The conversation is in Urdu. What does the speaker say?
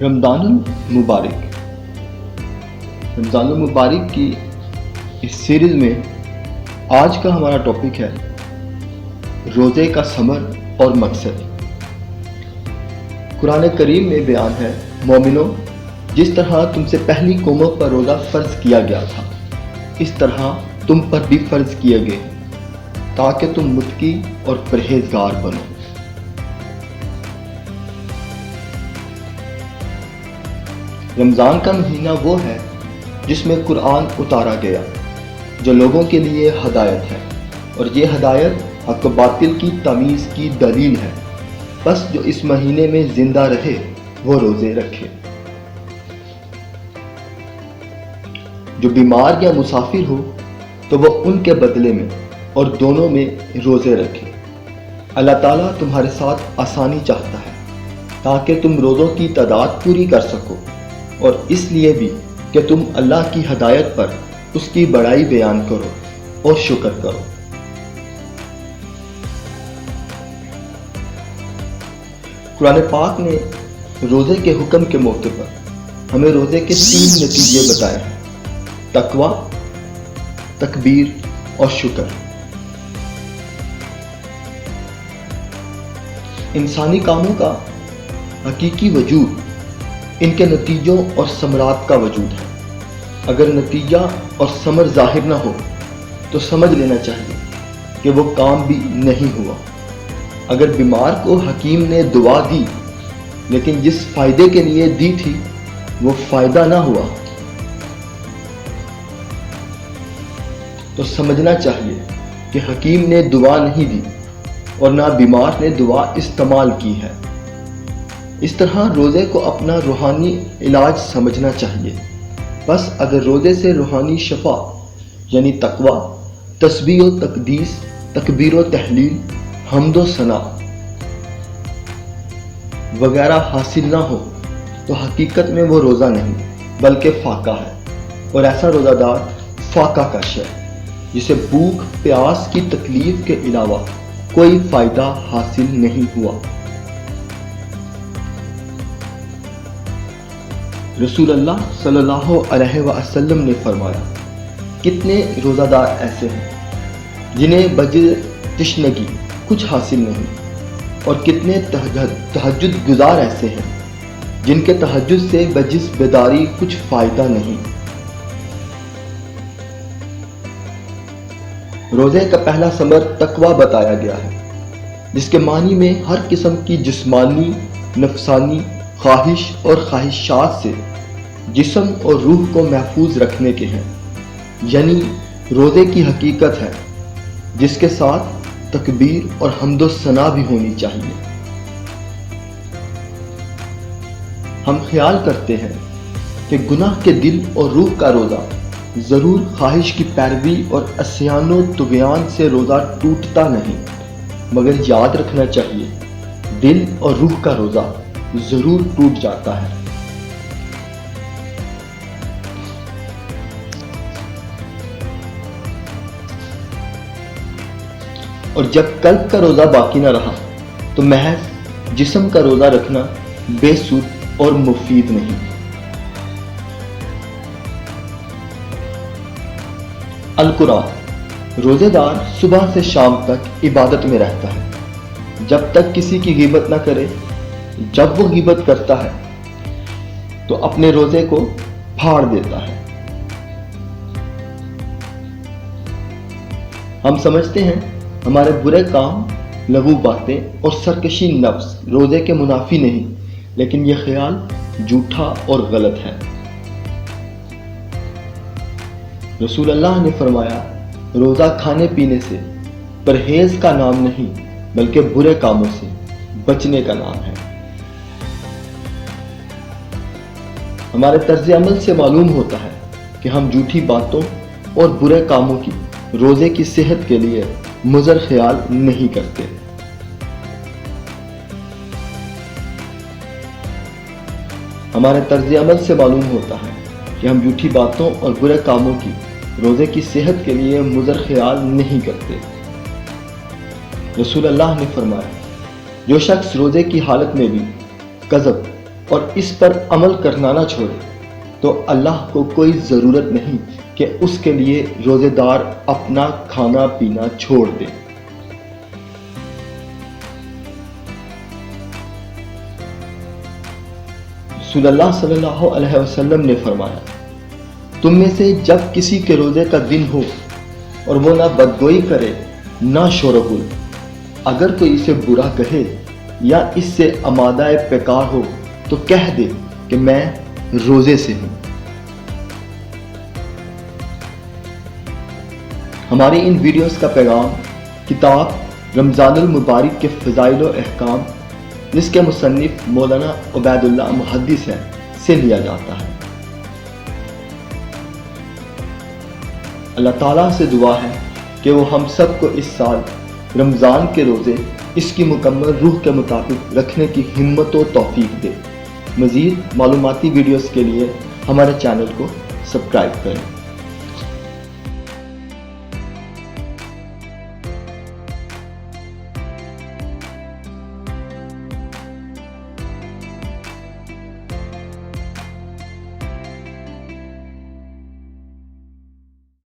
رمضان المبارک کی اس سیریز میں آج کا ہمارا ٹاپک ہے روزے کا ثمر اور مقصد۔ قرآن کریم میں بیان ہے، مومنوں، جس طرح تم سے پہلی قوموں پر روزہ فرض کیا گیا تھا، اس طرح تم پر بھی فرض کیے گئے تاکہ تم متقی اور پرہیزگار بنو۔ رمضان کا مہینہ وہ ہے جس میں قرآن اتارا گیا، جو لوگوں کے لیے ہدایت ہے، اور یہ ہدایت حق و باطل کی تمیز کی دلیل ہے۔ بس جو اس مہینے میں زندہ رہے وہ روزے رکھے، جو بیمار یا مسافر ہو تو وہ ان کے بدلے میں اور دونوں میں روزے رکھے۔ اللہ تعالیٰ تمہارے ساتھ آسانی چاہتا ہے تاکہ تم روزوں کی تعداد پوری کر سکو، اور اس لیے بھی کہ تم اللہ کی ہدایت پر اس کی بڑائی بیان کرو اور شکر کرو۔ قرآن پاک نے روزے کے حکم کے موقع پر ہمیں روزے کے 3 نتیجے بتائے ہیں: تقوی، تکبیر اور شکر۔ انسانی کاموں کا حقیقی وجود ان کے نتیجوں اور ثمرات کا وجود ہے۔ اگر نتیجہ اور ثمر ظاہر نہ ہو تو سمجھ لینا چاہیے کہ وہ کام بھی نہیں ہوا۔ اگر بیمار کو حکیم نے دعا دی لیکن جس فائدے کے لیے دی تھی وہ فائدہ نہ ہوا تو سمجھنا چاہیے کہ حکیم نے دعا نہیں دی اور نہ بیمار نے دعا استعمال کی ہے۔ اس طرح روزے کو اپنا روحانی علاج سمجھنا چاہیے۔ بس اگر روزے سے روحانی شفا یعنی تقوی، تسبیح و تقدیس، تکبیر و تحلیل، حمد و ثنا وغیرہ حاصل نہ ہو تو حقیقت میں وہ روزہ نہیں بلکہ فاقہ ہے، اور ایسا روزہ دار فاقہ کش ہے جسے بھوک پیاس کی تکلیف کے علاوہ کوئی فائدہ حاصل نہیں ہوا۔ رسول اللہ صلی اللہ علیہ وسلم نے فرمایا، کتنے روزہ دار ایسے ہیں جنہیں بجز تشنگی کچھ حاصل نہیں، اور کتنے تہجد گزار ایسے ہیں جن کے تہجد سے بجز بیداری کچھ فائدہ نہیں۔ روزے کا پہلا ثمر تقوی بتایا گیا ہے، جس کے معنی میں ہر قسم کی جسمانی، نفسانی خواہش اور خواہشات سے جسم اور روح کو محفوظ رکھنے کے ہیں، یعنی روزے کی حقیقت ہے جس کے ساتھ تکبیر اور حمد و ثنا بھی ہونی چاہیے۔ ہم خیال کرتے ہیں کہ گناہ کے دل اور روح کا روزہ ضرور خواہش کی پیروی اور عصیان و طغیان سے روزہ ٹوٹتا نہیں، مگر یاد رکھنا چاہیے دل اور روح کا روزہ ضرور ٹوٹ جاتا ہے۔ اور جب قلب کا روزہ باقی نہ رہا تو محض جسم کا روزہ رکھنا بے سود اور مفید نہیں۔ القرآن: روزے دار صبح سے شام تک عبادت میں رہتا ہے جب تک کسی کی غیبت نہ کرے۔ جب وہ غیبت کرتا ہے تو اپنے روزے کو پھاڑ دیتا ہے۔ ہم سمجھتے ہیں ہمارے برے کام، لغو باتیں اور سرکشی نفس روزے کے منافی نہیں، لیکن یہ خیال جھوٹا اور غلط ہے۔ رسول اللہ نے فرمایا، روزہ کھانے پینے سے پرہیز کا نام نہیں بلکہ برے کاموں سے بچنے کا نام ہے۔ ہمارے طرز عمل سے معلوم ہوتا ہے کہ ہم جھوٹی باتوں اور برے کاموں کی روزے کی صحت کے لیے مضر خیال نہیں کرتے۔ ہمارے طرز عمل سے معلوم ہوتا ہے کہ ہم جھوٹی باتوں اور برے کاموں کی روزے کی صحت کے لیے مضر خیال نہیں کرتے۔ رسول اللہ نے فرمایا، جو شخص روزے کی حالت میں بھی کذب، اور اس پر عمل کرنا نہ چھوڑے تو اللہ کو کوئی ضرورت نہیں کہ اس کے لیے روزے دار اپنا کھانا پینا چھوڑ دے۔ رسول اللہ صلی اللہ علیہ وسلم نے فرمایا، تم میں سے جب کسی کے روزے کا دن ہو اور وہ نہ بدگوئی کرے نہ شور و غل، اگر کوئی اسے برا کہے یا اس سے آمادہ پیکار ہو تو کہہ دے کہ میں روزے سے ہوں۔ ہماری ان ویڈیوز کا پیغام کتاب رمضان المبارک کے فضائل و احکام، جس کے مصنف مولانا عبید اللہ محدث ہیں، سے لیا جاتا ہے۔ اللہ تعالیٰ سے دعا ہے کہ وہ ہم سب کو اس سال رمضان کے روزے اس کی مکمل روح کے مطابق رکھنے کی ہمت و توفیق دے۔ مزید معلوماتی ویڈیوز کے لیے ہمارے چینل کو سبسکرائب کریں۔